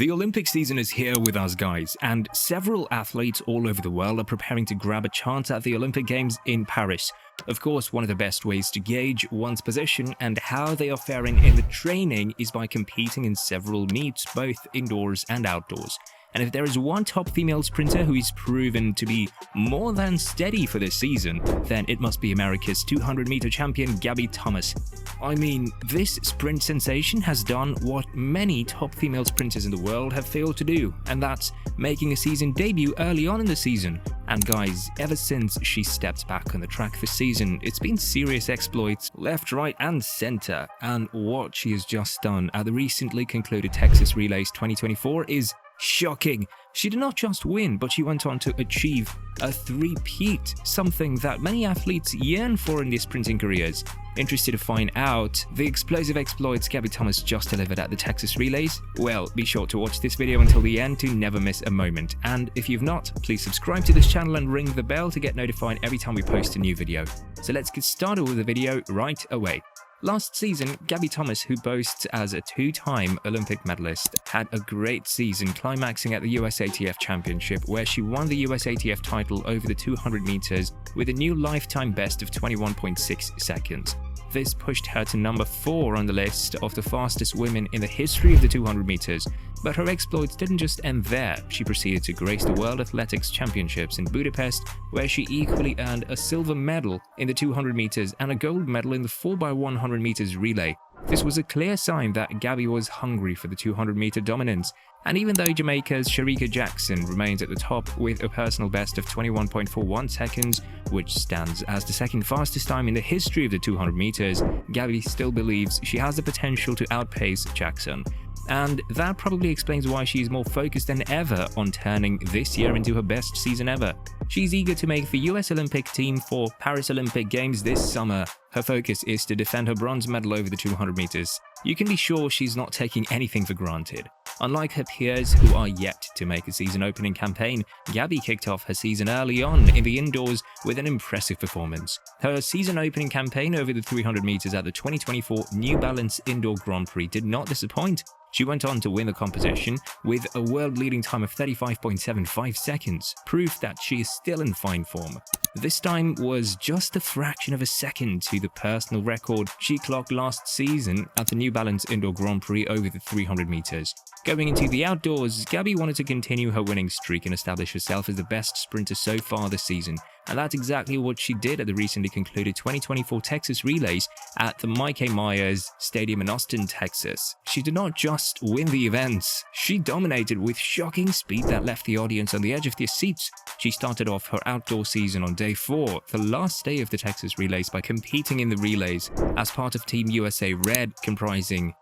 The Olympic season is here with us, guys, and several athletes all over the world are preparing to grab a chance at the Olympic Games in Paris. Of course, one of the best ways to gauge one's position and how they are faring in the training is by competing in several meets, both indoors and outdoors. And if there is one top female sprinter who is proven to be more than steady for this season, then it must be America's 200-meter champion Gabby Thomas. I mean, this sprint sensation has done what many top female sprinters in the world have failed to do, and that's making a season debut early on in the season. And guys, ever since she stepped back on the track this season, it's been serious exploits left, right and center. And what she has just done at the recently concluded Texas Relays 2024 is shocking. She did not just win, but she went on to achieve a three-peat, something that many athletes yearn for in their sprinting careers. Interested to find out the explosive exploits Gabby Thomas just delivered at the Texas Relays? Well, be sure to watch this video until the end to never miss a moment. And if you've not, please subscribe to this channel and ring the bell to get notified every time we post a new video. So let's get started with the video right away. Last season, Gabby Thomas, who boasts as a two-time Olympic medalist, had a great season climaxing at the USATF Championship, where she won the USATF title over the 200 meters with a new lifetime best of 21.6 seconds. This pushed her to number 4 on the list of the fastest women in the history of the 200 meters. But her exploits didn't just end there. She proceeded to grace the World Athletics Championships in Budapest, where she equally earned a silver medal in the 200 meters and a gold medal in the 4x100 meters relay. This was a clear sign that Gabby was hungry for the 200-meter dominance. And even though Jamaica's Sharika Jackson remains at the top with a personal best of 21.41 seconds, which stands as the second fastest time in the history of the 200 meters, Gabby still believes she has the potential to outpace Jackson. And that probably explains why she is more focused than ever on turning this year into her best season ever. She's eager to make the US Olympic team for Paris Olympic Games this summer. Her focus is to defend her bronze medal over the 200 meters. You can be sure she's not taking anything for granted. Unlike her peers who are yet to make a season opening campaign, Gabby kicked off her season early on in the indoors with an impressive performance. Her season opening campaign over the 300 meters at the 2024 New Balance Indoor Grand Prix did not disappoint. She went on to win the competition with a world-leading time of 35.75 seconds, proof that she is still in fine form. This time was just a fraction of a second to the personal record she clocked last season at the New Balance Indoor Grand Prix over the 300 meters. Going into the outdoors, Gabby wanted to continue her winning streak and establish herself as the best sprinter so far this season. And that's exactly what she did at the recently concluded 2024 Texas Relays at the Mike A. Myers Stadium in Austin, Texas. She did not just win the events, she dominated with shocking speed that left the audience on the edge of their seats. She started off her outdoor season on day 4, the last day of the Texas Relays, by competing in the relays as part of Team USA Red, comprising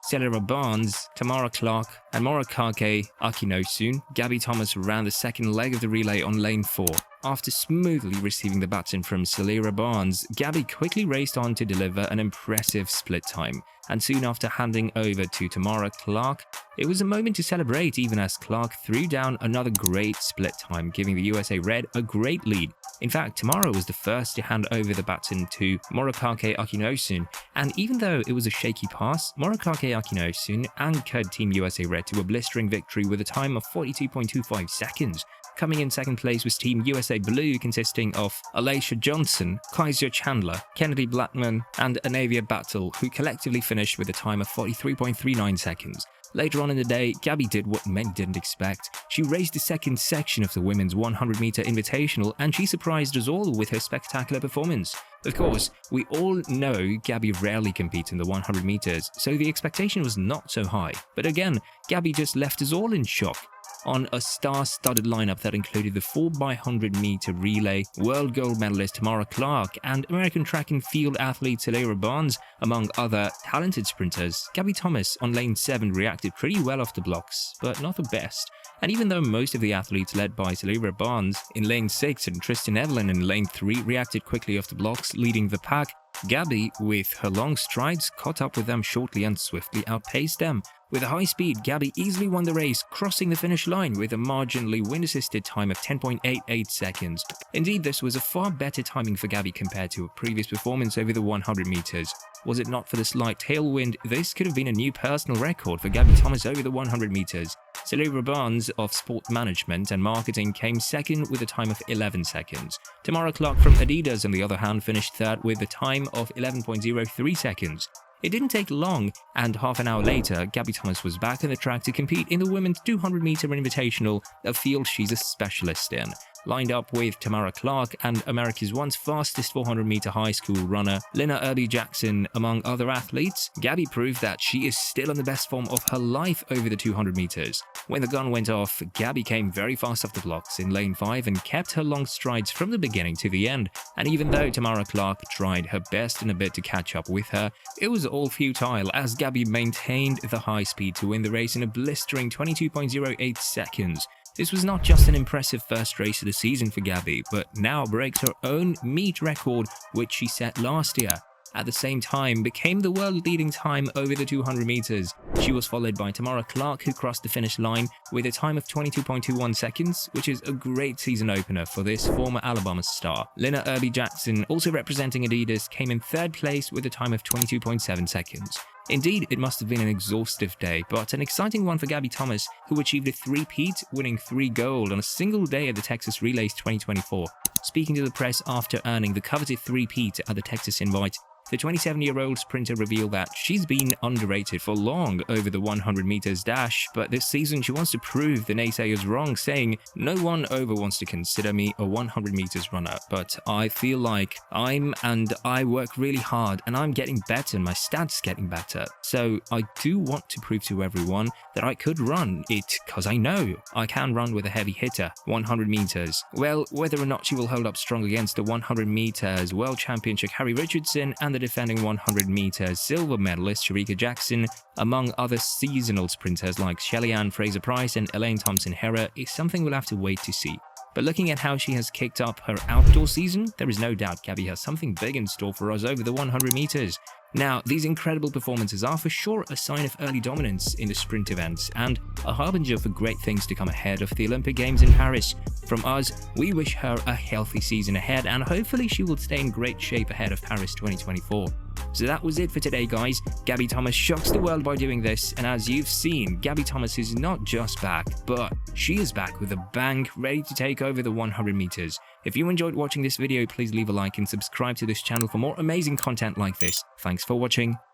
Celera Barnes, Tamara Clark, and Morakake Akinosun. Gabby Thomas ran the second leg of the relay on lane 4. After smoothly receiving the baton from Celera Barnes, Gabby quickly raced on to deliver an impressive split time. And soon after handing over to Tamara Clark, it was a moment to celebrate, even as Clark threw down another great split time, giving the USA Red a great lead. In fact, Tamara was the first to hand over the baton to Morakake Akinosun, and even though it was a shaky pass, Morakake Akinosun anchored Team USA Red to a blistering victory with a time of 42.25 seconds. Coming in second place was Team USA Blue, consisting of Alicia Johnson, Kaiser Chandler, Kennedy Blackman, and Anavia Battle, who collectively finished with a time of 43.39 seconds. Later on in the day, Gabby did what many didn't expect. She raced the second section of the women's 100-meter Invitational, and she surprised us all with her spectacular performance. Of course, we all know Gabby rarely competes in the 100 meters, so the expectation was not so high. But again, Gabby just left us all in shock. On a star-studded lineup that included the 4x100 meter relay, world gold medalist Tamara Clark, and American track and field athlete Celera Barnes, among other talented sprinters, Gabby Thomas on lane 7 reacted pretty well off the blocks, but not the best. And even though most of the athletes led by Celera Barnes in lane 6 and Tristan Evelyn in lane 3 reacted quickly off the blocks, leading the pack, Gabby, with her long strides, caught up with them shortly and swiftly outpaced them. With a high speed, Gabby easily won the race, crossing the finish line with a marginally wind-assisted time of 10.88 seconds. Indeed, this was a far better timing for Gabby compared to her previous performance over the 100 meters. Was it not for the slight tailwind, this could have been a new personal record for Gabby Thomas over the 100 meters. Celebra Barnes of Sport Management and Marketing came second with a time of 11 seconds. Tamara Clark from Adidas, on the other hand, finished third with a time of 11.03 seconds. It didn't take long, and half an hour later, Gabby Thomas was back on the track to compete in the women's 200-meter Invitational, a field she's a specialist in. Lined up with Tamara Clark and America's once fastest 400-meter high school runner, Lina Irby-Jackson, among other athletes, Gabby proved that she is still in the best form of her life over the 200 meters. When the gun went off, Gabby came very fast off the blocks in lane 5 and kept her long strides from the beginning to the end. And even though Tamara Clark tried her best in a bit to catch up with her, it was all futile as Gabby maintained the high speed to win the race in a blistering 22.08 seconds. This was not just an impressive first race of the season for Gabby, but now breaks her own meet record, which she set last year. At the same time, became the world-leading time over the 200 meters. She was followed by Tamara Clark, who crossed the finish line with a time of 22.21 seconds, which is a great season opener for this former Alabama star. Lina Irby-Jackson, also representing Adidas, came in third place with a time of 22.7 seconds. Indeed, it must have been an exhaustive day, but an exciting one for Gabby Thomas, who achieved a three-peat, winning 3 gold on a single day at the Texas Relays 2024. Speaking to the press after earning the coveted three-peat at the Texas Invite, the 27-year-old sprinter revealed that she's been underrated for long over the 100 meters dash, but this season she wants to prove the naysayers wrong, saying, "No one over wants to consider me a 100 meters runner, but I feel like I work really hard and I'm getting better and my stats getting better. So I do want to prove to everyone that I could run it because I know I can run with a heavy hitter, 100 meters. Well, whether or not she will hold up strong against the 100 meters world champion Sha'Carri Richardson and the defending 100 meters silver medalist Sharika Jackson, among other seasonal sprinters like Shelly-Ann Fraser-Price and Elaine Thompson-Herah, is something we'll have to wait to see. But looking at how she has kicked up her outdoor season, there is no doubt Gabby has something big in store for us over the 100 meters. Now, these incredible performances are for sure a sign of early dominance in the sprint events and a harbinger for great things to come ahead of the Olympic Games in Paris. From us, we wish her a healthy season ahead and hopefully she will stay in great shape ahead of Paris 2024. So that was it for today, guys. Gabby Thomas shocks the world by doing this, and as you've seen, Gabby Thomas is not just back, but she is back with a bang, ready to take over the 100 meters. If you enjoyed watching this video, please leave a like and subscribe to this channel for more amazing content like this. Thanks for watching.